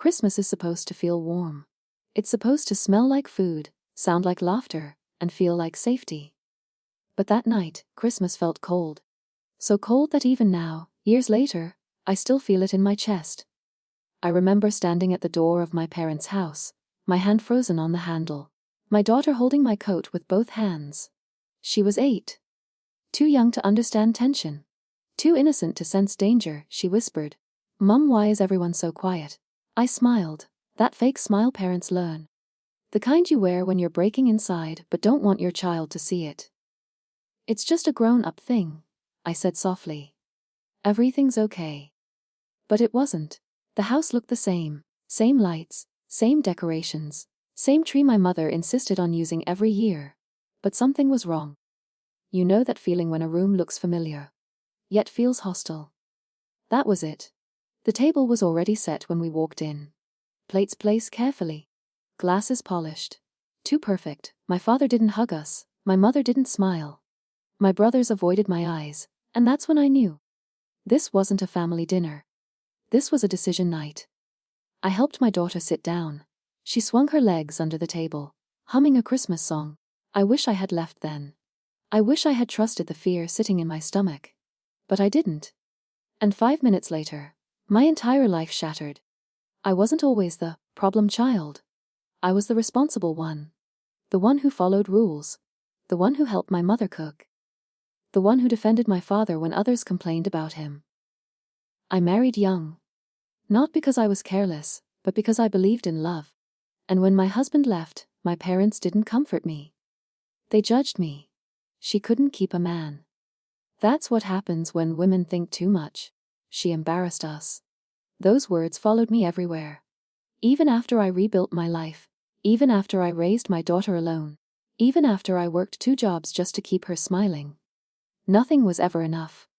Christmas is supposed to feel warm. It's supposed to smell like food, sound like laughter, and feel like safety. But that night, Christmas felt cold. So cold that even now, years later, I still feel it in my chest. I remember standing at the door of my parents' house, my hand frozen on the handle, my daughter holding my coat with both hands. She was 8. Too young to understand tension. Too innocent to sense danger, she whispered, "Mum, why is everyone so quiet?" I smiled, that fake smile parents learn. The kind you wear when you're breaking inside but don't want your child to see it. "It's just a grown-up thing," I said softly. "Everything's okay." But it wasn't. The house looked the same lights, same decorations, same tree my mother insisted on using every year. But something was wrong. You know that feeling when a room looks familiar, yet feels hostile? That was it. The table was already set when we walked in. Plates placed carefully. Glasses polished. Too perfect. My father didn't hug us, my mother didn't smile. My brothers avoided my eyes, and that's when I knew. This wasn't a family dinner. This was a decision night. I helped my daughter sit down. She swung her legs under the table, humming a Christmas song. I wish I had left then. I wish I had trusted the fear sitting in my stomach. But I didn't. And 5 minutes later, my entire life shattered. I wasn't always the problem child. I was the responsible one. The one who followed rules. The one who helped my mother cook. The one who defended my father when others complained about him. I married young. Not because I was careless, but because I believed in love. And when my husband left, my parents didn't comfort me. They judged me. She couldn't keep a man. That's what happens when women think too much. She embarrassed us. Those words followed me everywhere. Even after I rebuilt my life. Even after I raised my daughter alone. Even after I worked 2 jobs just to keep her smiling. Nothing was ever enough.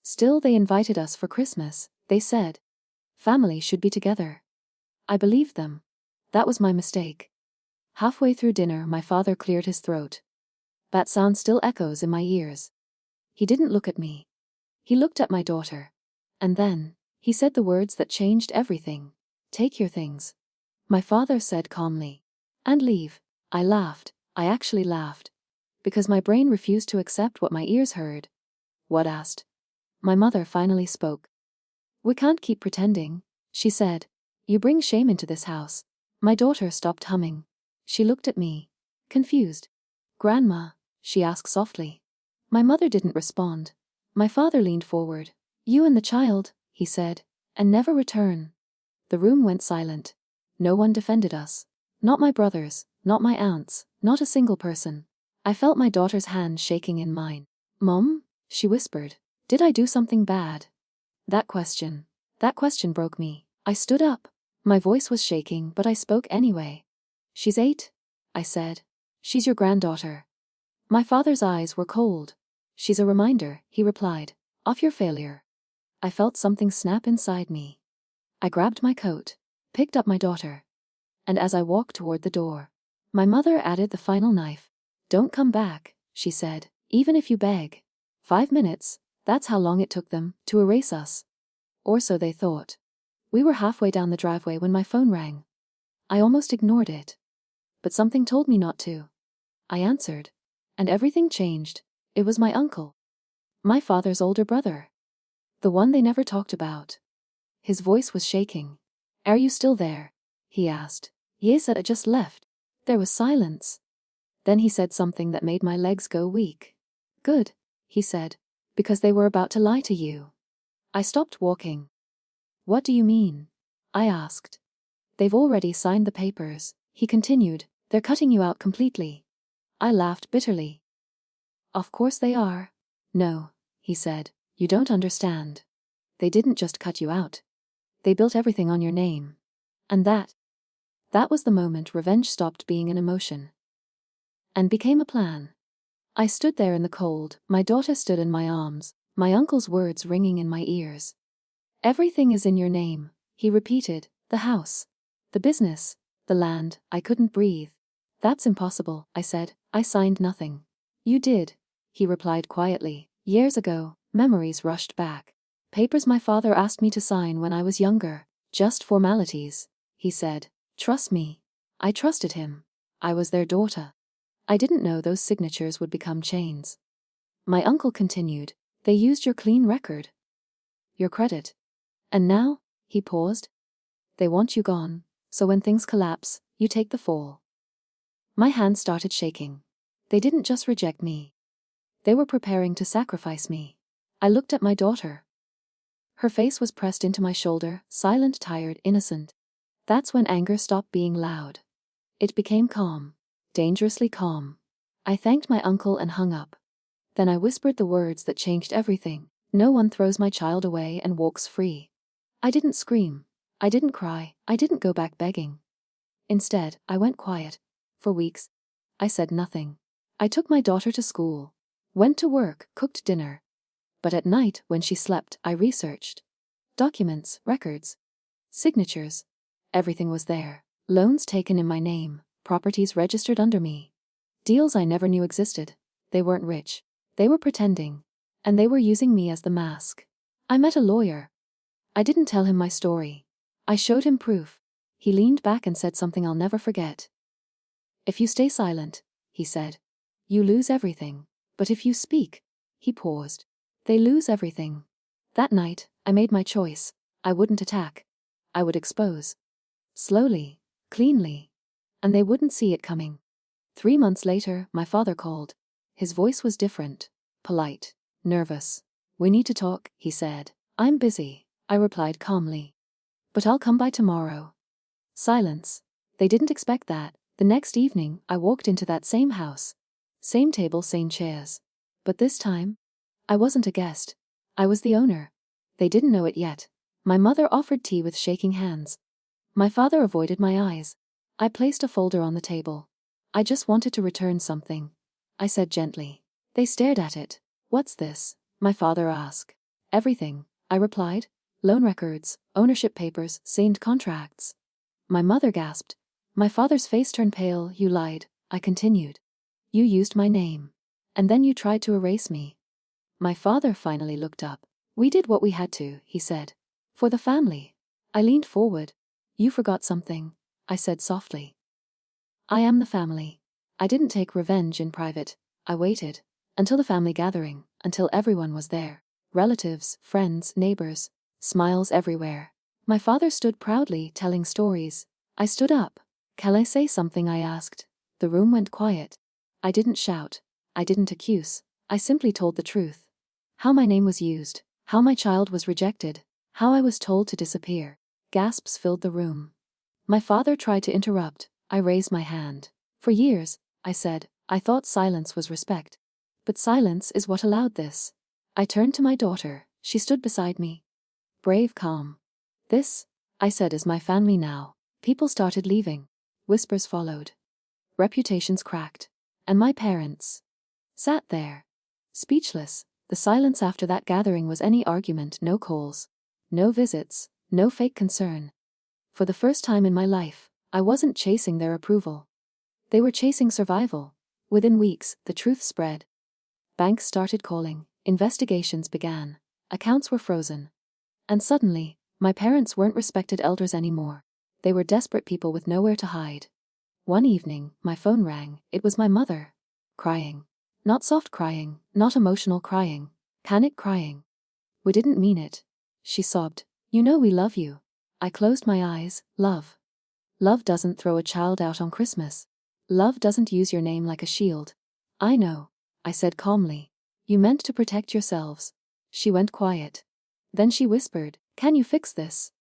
Still, they invited us for Christmas, they said. Family should be together. I believed them. That was my mistake. Halfway through dinner, my father cleared his throat. That sound still echoes in my ears. He didn't look at me. He looked at my daughter. And then, he said the words that changed everything. "Take your things." My father said calmly. "And leave." I laughed. I actually laughed. Because my brain refused to accept what my ears heard. "What?" asked. My mother finally spoke. "We can't keep pretending," she said. "You bring shame into this house." My daughter stopped humming. She looked at me, confused. "Grandma?" she asked softly. My mother didn't respond. My father leaned forward. "You and the child," he said, "and never return." The room went silent. No one defended us. Not my brothers, not my aunts, not a single person. I felt my daughter's hand shaking in mine. "Mom?" she whispered. "Did I do something bad?" That question broke me. I stood up. My voice was shaking, but I spoke anyway. "She's 8, I said. "She's your granddaughter." My father's eyes were cold. "She's a reminder," he replied, "of your failure." I felt something snap inside me. I grabbed my coat, picked up my daughter. And as I walked toward the door, my mother added the final knife. "Don't come back," she said, "even if you beg." 5 minutes, that's how long it took them to erase us. Or so they thought. We were halfway down the driveway when my phone rang. I almost ignored it. But something told me not to. I answered. And everything changed. It was my uncle. My father's older brother. The one they never talked about. His voice was shaking. "Are you still there?" he asked. "Yes, I just left." There was silence. Then he said something that made my legs go weak. "Good," he said. "Because they were about to lie to you." I stopped walking. "What do you mean?" I asked. "They've already signed the papers," he continued. "They're cutting you out completely." I laughed bitterly. "Of course they are." "No," he said, "you don't understand. They didn't just cut you out. They built everything on your name. And that was the moment revenge stopped being an emotion and became a plan." I stood there in the cold, my daughter stood in my arms, my uncle's words ringing in my ears. "Everything is in your name," he repeated, "the house, the business, the land." I couldn't breathe. "That's impossible," I said. "I signed nothing." "You did," he replied quietly. "Years ago." Memories rushed back. Papers my father asked me to sign when I was younger. Just formalities. he said. Trust me. I trusted him. I was their daughter. I didn't know those signatures would become chains. My uncle continued. They used your clean record. Your credit. And now, he paused. They want you gone, so when things collapse, you take the fall. My hands started shaking. They didn't just reject me. They were preparing to sacrifice me. I looked at my daughter. Her face was pressed into my shoulder, silent, tired, innocent. That's when anger stopped being loud. It became calm. Dangerously calm. I thanked my uncle and hung up. Then I whispered the words that changed everything. No one throws my child away and walks free. I didn't scream. I didn't cry. I didn't go back begging. Instead, I went quiet. For weeks, I said nothing. I took my daughter to school. Went to work, cooked dinner. But at night, when she slept, I researched. Documents, records, signatures. Everything was there. Loans taken in my name, properties registered under me. Deals I never knew existed. They weren't rich. They were pretending. And they were using me as the mask. I met a lawyer. I didn't tell him my story. I showed him proof. He leaned back and said something I'll never forget. If you stay silent, he said, you lose everything. But if you speak, he paused, they lose everything. That night, I made my choice. I wouldn't attack. I would expose. Slowly, cleanly. And they wouldn't see it coming. 3 months later, my father called. His voice was different, polite, nervous. We need to talk, he said. I'm busy, I replied calmly. But I'll come by tomorrow. Silence. They didn't expect that. The next evening, I walked into that same house. Same table, same chairs. But this time, I wasn't a guest. I was the owner. They didn't know it yet. My mother offered tea with shaking hands. My father avoided my eyes. I placed a folder on the table. I just wanted to return something, I said gently. They stared at it. What's this? My father asked. Everything, I replied. Loan records, ownership papers, signed contracts. My mother gasped. My father's face turned pale. You lied, I continued. You used my name. And then you tried to erase me. My father finally looked up. We did what we had to, he said. For the family. I leaned forward. You forgot something, I said softly. I am the family. I didn't take revenge in private. I waited. Until the family gathering, until everyone was there. Relatives, friends, neighbors. Smiles everywhere. My father stood proudly, telling stories. I stood up. Can I say something? I asked. The room went quiet. I didn't shout. I didn't accuse. I simply told the truth. How my name was used. How my child was rejected. How I was told to disappear. Gasps filled the room. My father tried to interrupt. I raised my hand. For years, I said, I thought silence was respect. But silence is what allowed this. I turned to my daughter. She stood beside me. Brave, calm. This, I said, is my family now. People started leaving. Whispers followed. Reputations cracked. And my parents sat there, speechless. The silence after that gathering was any argument, no calls, no visits, no fake concern. For the first time in my life, I wasn't chasing their approval. They were chasing survival. Within weeks, the truth spread. Banks started calling, investigations began, accounts were frozen. And suddenly, my parents weren't respected elders anymore. They were desperate people with nowhere to hide. One evening, my phone rang. It was my mother. Crying. Not soft crying, not emotional crying. Panic crying. We didn't mean it. She sobbed. You know we love you. I closed my eyes. Love. Love doesn't throw a child out on Christmas. Love doesn't use your name like a shield. I know, I said calmly. You meant to protect yourselves. She went quiet. Then she whispered, can you fix this?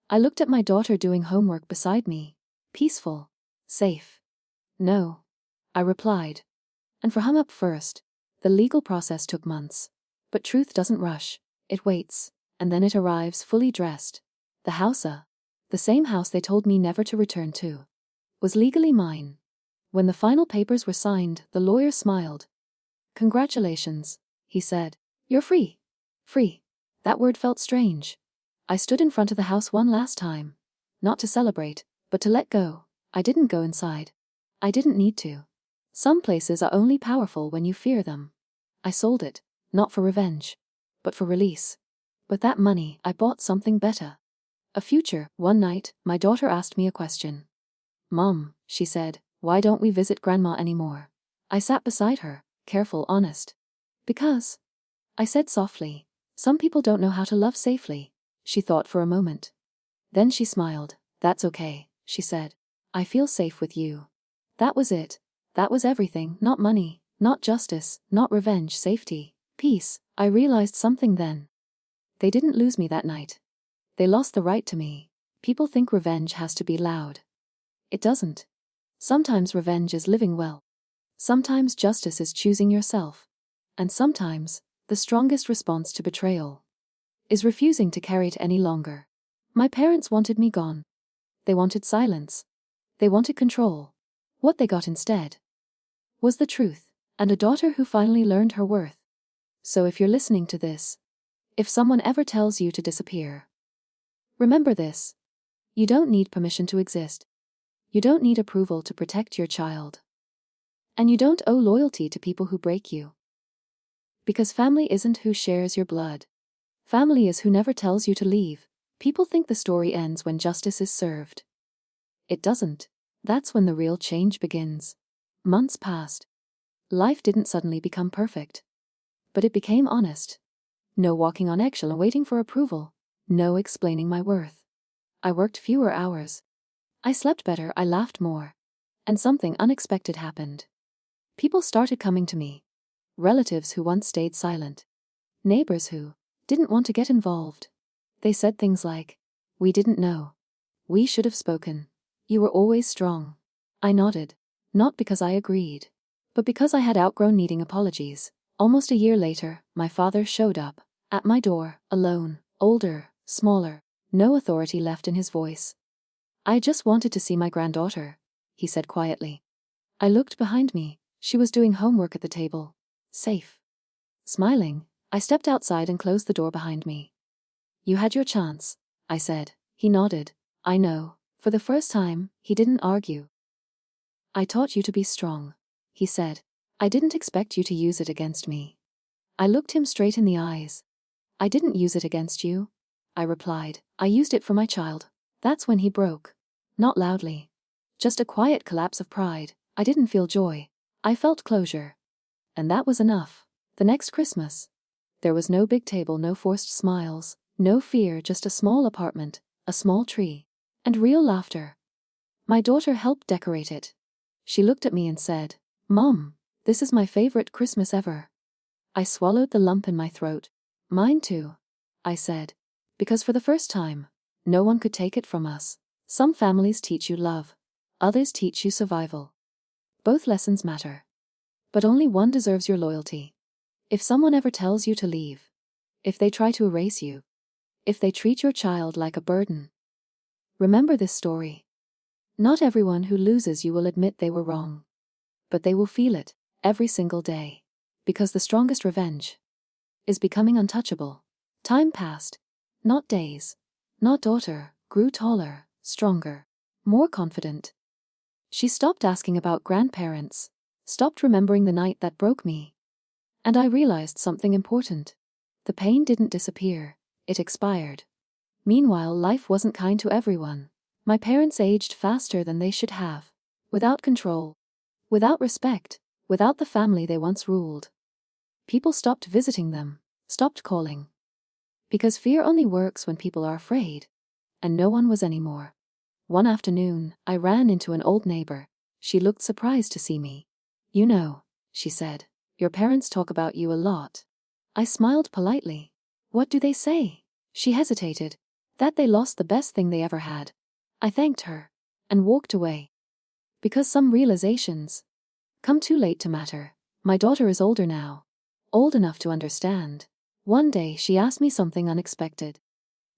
I looked at my daughter doing homework beside me. Peaceful. Safe. No. I replied. And for hung up first. The legal process took months. But truth doesn't rush. It waits. And then it arrives fully dressed. The house, the same house they told me never to return to, was legally mine. When the final papers were signed, the lawyer smiled. Congratulations, he said. You're free. Free. That word felt strange. I stood in front of the house one last time. Not to celebrate, but to let go. I didn't go inside. I didn't need to. Some places are only powerful when you fear them. I sold it, not for revenge, but for release. With that money, I bought something better. A future. One night, my daughter asked me a question. "Mom," she said, "why don't we visit Grandma anymore?" I sat beside her, careful, honest. "Because," I said softly, "some people don't know how to love safely." She thought for a moment. Then she smiled. "That's okay," she said. "I feel safe with you." That was it. That was everything. Not money, not justice, not revenge, safety, peace. I realized something then. They didn't lose me that night. They lost the right to me. People think revenge has to be loud. It doesn't. Sometimes revenge is living well. Sometimes justice is choosing yourself. And sometimes, the strongest response to betrayal is refusing to carry it any longer. My parents wanted me gone. They wanted silence. They wanted control. What they got instead was the truth, and a daughter who finally learned her worth. So if you're listening to this, if someone ever tells you to disappear, remember this. You don't need permission to exist. You don't need approval to protect your child. And you don't owe loyalty to people who break you. Because family isn't who shares your blood. Family is who never tells you to leave. People think the story ends when justice is served. It doesn't. That's when the real change begins. Months passed. Life didn't suddenly become perfect. But it became honest. No walking on eggshell and waiting for approval. No explaining my worth. I worked fewer hours. I slept better, I laughed more. And something unexpected happened. People started coming to me. Relatives who once stayed silent. Neighbors who didn't want to get involved. They said things like, "We didn't know. We should have spoken. You were always strong." I nodded. Not because I agreed, but because I had outgrown needing apologies. Almost a year later, my father showed up at my door, alone, older, smaller, no authority left in his voice. "I just wanted to see my granddaughter," he said quietly. I looked behind me. She was doing homework at the table. Safe. Smiling, I stepped outside and closed the door behind me. "You had your chance," I said. He nodded. "I know." For the first time, he didn't argue. "I taught you to be strong," he said. "I didn't expect you to use it against me." I looked him straight in the eyes. "I didn't use it against you," I replied. "I used it for my child." That's when he broke. Not loudly. Just a quiet collapse of pride. I didn't feel joy. I felt closure. And that was enough. The next Christmas, there was no big table, no forced smiles, no fear, just a small apartment, a small tree, and real laughter. My daughter helped decorate it. She looked at me and said, "Mom, this is my favorite Christmas ever." I swallowed the lump in my throat. "Mine too," I said. Because for the first time, no one could take it from us. Some families teach you love. Others teach you survival. Both lessons matter. But only one deserves your loyalty. If someone ever tells you to leave, if they try to erase you, if they treat your child like a burden, remember this story. Not everyone who loses you will admit they were wrong. But they will feel it, every single day. Because the strongest revenge is becoming untouchable. Time passed. Not days. Not daughter grew taller, stronger, more confident. She stopped asking about grandparents, stopped remembering the night that broke me. And I realized something important. The pain didn't disappear, it expired. Meanwhile, life wasn't kind to everyone. My parents aged faster than they should have. Without control. Without respect. Without the family they once ruled. People stopped visiting them, stopped calling. Because fear only works when people are afraid. And no one was anymore. One afternoon, I ran into an old neighbor. She looked surprised to see me. "You know," she said, "your parents talk about you a lot." I smiled politely. "What do they say?" She hesitated. "That they lost the best thing they ever had." I thanked her and walked away. Because some realizations come too late to matter. My daughter is older now. Old enough to understand. One day she asked me something unexpected.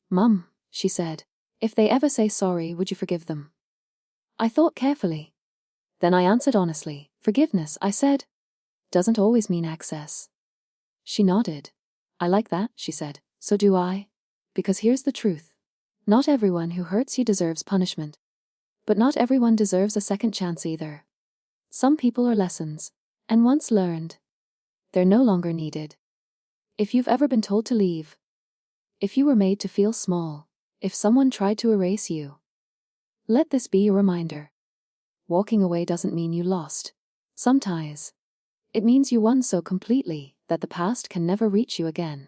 "Mum," she said, "if they ever say sorry, would you forgive them?" I thought carefully. Then I answered honestly. "Forgiveness," I said, "doesn't always mean access." She nodded. "I like that," she said. "So do I." Because here's the truth. Not everyone who hurts you deserves punishment. But not everyone deserves a second chance either. Some people are lessons, and once learned, they're no longer needed. If you've ever been told to leave, if you were made to feel small, if someone tried to erase you. Let this be a reminder. Walking away doesn't mean you lost. Sometimes it means you won so completely that the past can never reach you again.